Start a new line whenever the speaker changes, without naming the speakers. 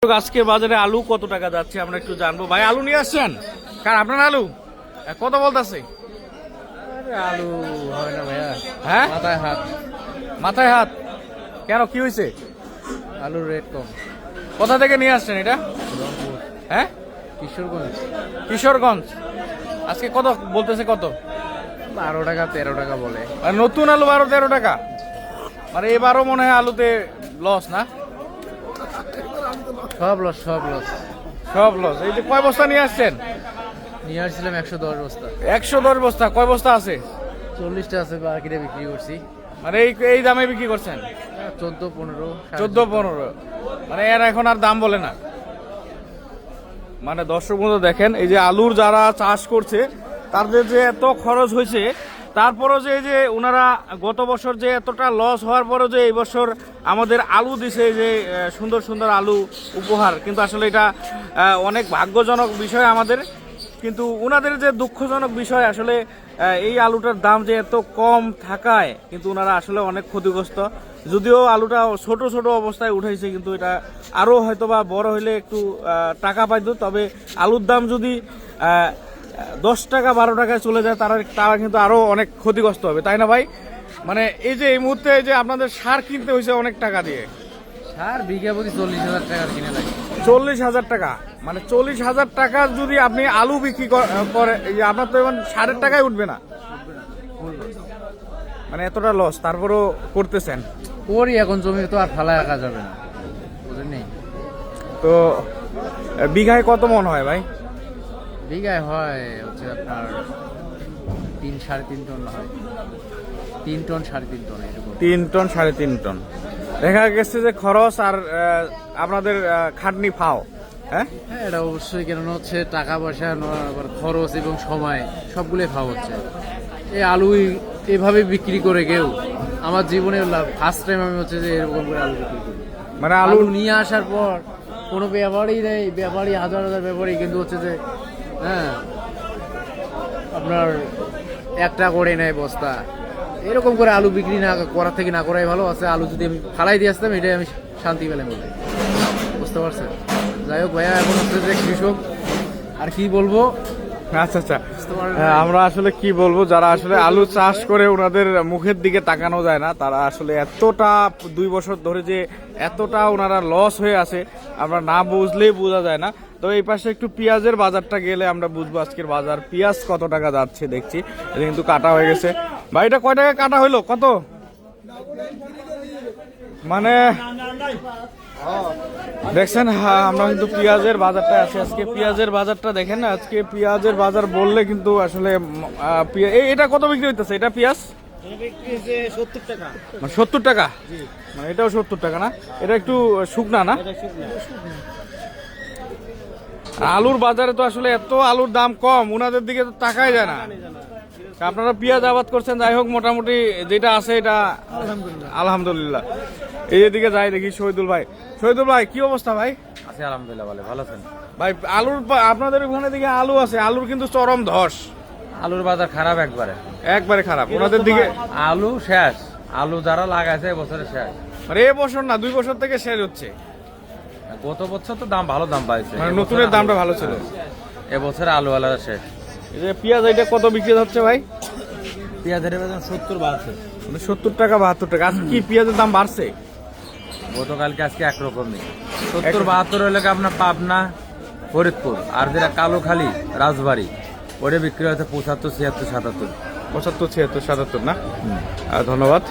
আজকের বাজারে আলু কত টাকা যাচ্ছে আমরা একটু জানবো। ভাই আলু নিয়ে আসছেন? কার আপনার আলু কত বলতেছে?
আলু হয় না ভাইয়া।
হ্যাঁ,
মাথায় হাত।
মাথায় হাত কেন, কি হয়েছে?
আলুর রেট কম।
কোথা থেকে নিয়ে আসছেন এটা?
রংপুর,
হ্যাঁ,
কিশোরগঞ্জ।
কিশোরগঞ্জ। আজকে কত বলতেছে? কত?
12 টাকা 13 টাকা বলে।
আর নতুন আলু 12-13 টাকা, মানে এবারও মনে হয় আলুতে লস না?
সব লস, সব লস।
সব লস। এই যে কয় বস্তা নিয়ে আসছেন?
নিয়ে আসছিলাম 110 বস্তা।
110 বস্তা। কয় বস্তা আছে?
40টা আছে, বাকিটা বিক্রি করছি।
মানে এই দামে বিক্রি করছেন?
14-15।
14-15, মানে এর এখন আর দাম বলে না। মানে দর্শক বন্ধু দেখেন, এই যে আলুর যারা চাষ করছে তাদের যে এত খরচ হয়েছে, তারপরও যে এই যে ওনারা গত বছর যে এতটা লস হওয়ার পরও যে এই বছর আমাদের আলু দিছে, যে সুন্দর সুন্দর আলু উপহার, কিন্তু আসলে এটা অনেক ভাগ্যজনক বিষয় আমাদের। কিন্তু ওনাদের যে দুঃখজনক বিষয় আসলে এই আলুটার দাম যে এত কম থাকায় কিন্তু ওনারা আসলে অনেক ক্ষতিগ্রস্ত। যদিও আলুটা ছোট ছোট অবস্থায় উঠাইছে, কিন্তু এটা আরও হয়তো বা বড় হলে একটু টাকা পাইতো। তবে আলুর দাম যদি 10 টাকা 12 টাকায় চলে যায় তারা কিন্তু আরও অনেক ক্ষতিগ্রস্ত হবে, তাই না ভাই? মানে এই যে এই মুহূর্তে এই যে আপনাদের সার কিনতে হয়েছে অনেক টাকা দিয়ে।
সার বিঘা প্রতি 40,000 টাকার কিনে লাগে।
40,000 টাকা, মানে 40,000 টাকা যদি আপনি আলু বিক্রি করে, এই যে আপনার তো এখন সারের টাকায় উঠবে না, মানে এতটা লস তারপরও করতেছেন।
করি, এখন জমি তো আর ফালা রাখা যাবে না, বুঝলেন?
তো বিঘায় কত মন হয় ভাই?
বিঘায় হয় হচ্ছে আপনার 3-3.5 টন হয়। 3 টন 3.5 টন এরকম।
3 টন 3.5 টন। দেখা গেছে যে খরচ আর আপনাদের খাটনি ফাও। হ্যাঁ,
হ্যাঁ, এটা অবশ্যই, কেন হচ্ছে টাকা পয়সা, আবার খরচ এবং সময় সবগুলোই ভাব হচ্ছে। এই আলু এভাবে বিক্রি করে কেউ, আমার জীবনে ফার্স্ট টাইম আমি হচ্ছে যে এরকম করে আলু বিক্রি করি।
মানে
আলু নিয়ে আসার পর কোনো ব্যাপারই নেই, ব্যাপারই হাজার হাজার ব্যাপারই, কিন্তু হচ্ছে যে হ্যাঁ আপনার একটা করে নেয় বস্তা। এরকম করে আলু বিক্রি না করার থেকে না করাই ভালো আছে। আলু যদি আমি ফালাই দিয়ে আসতাম, এটাই আমি শান্তি পেলে বলে, বুঝতে পারছেন? যাই হোক ভাইয়া, এখন হচ্ছে যে কৃষক, আর কি বলবো।
আচ্ছা আচ্ছা, আমরা আসলে কি বলবো, যারা আসলে আলু চাষ করে ওনাদের মুখের দিকে তাকানো যায় না, তারা আসলে এতটা 2 বছর ধরে যে এতটা ওনারা লস হয়ে আছে, আমরা না বুঝলেই বোঝা যায় না। তো এই পাশে একটু পেঁয়াজের বাজারটা গেলে আমরা বুঝবো আজকের বাজার। পেঁয়াজ কত টাকা যাচ্ছে দেখছি, এটা কিন্তু কাটা হয়ে গেছে। ভাই এটা কয় টাকা কাটা হইলো? কত মানে দেখছেন? হ্যাঁ, আমরা কিন্তু পেঁয়াজের বাজারটা আছে আজকে। পেঁয়াজের বাজারটা দেখেন, আজকে পেঁয়াজের বাজার বললে কিন্তু আসলে এটা কত বিক্রি হইতেছে? এটা পেঁয়াজ
70 টাকা।
মানে 70 টাকা, মানে এটাও 70 টাকা না? এটা একটু শুকনা না? আলুর বাজারে তো আসলে এত আলুর দাম কম, ওনাদের দিকে তো তাকাই যায় না। আপনারা পেঁয়াজ আবাদ করছেন, যাই হোক মোটামুটি যেটা আছে এটা আলহামদুলিল্লাহ। এই দিকে যাই দেখি শহীদুল ভাই। শহীদুল ভাই কি অবস্থা ভাই?
আছে আলহামদুলিল্লাহ, ভালো আছেন
ভাই? আলুর আপনাদের ওখানে দিকে আলু আছে, আলুর কিন্তু চরম ধস।
আলুর বাজার খারাপ, একবারে
খারাপ ওনাদের দিকে।
আলু শেষ, আলু যারা লাগাইছে এবছরে শেষ।
মানে এ বছর না, 2 বছর থেকে শেষ হচ্ছে।
গত বছর তো ভালো দাম পাইছে,
মানে নতুনের দামটা ভালো ছিল।
এবছরে আলু আলাদা শেষ।
এই যে পেঁয়াজ, এটা কত বিক্রি হচ্ছে ভাই?
পেঁয়াজের বাজার 70 বাড়ছে,
70 টাকা 72 টাকা। আজকে কি পেঁয়াজের দাম বাড়ছে?
গতকালকে আজকে একরকমই 70-72 হলে আপনার পাবনা, ফরিদপুর, আর যেটা কালোখালী, রাজবাড়ী, ওটা বিক্রি হচ্ছে 75, 76, 77।
75, 76, 77 না? ধন্যবাদ।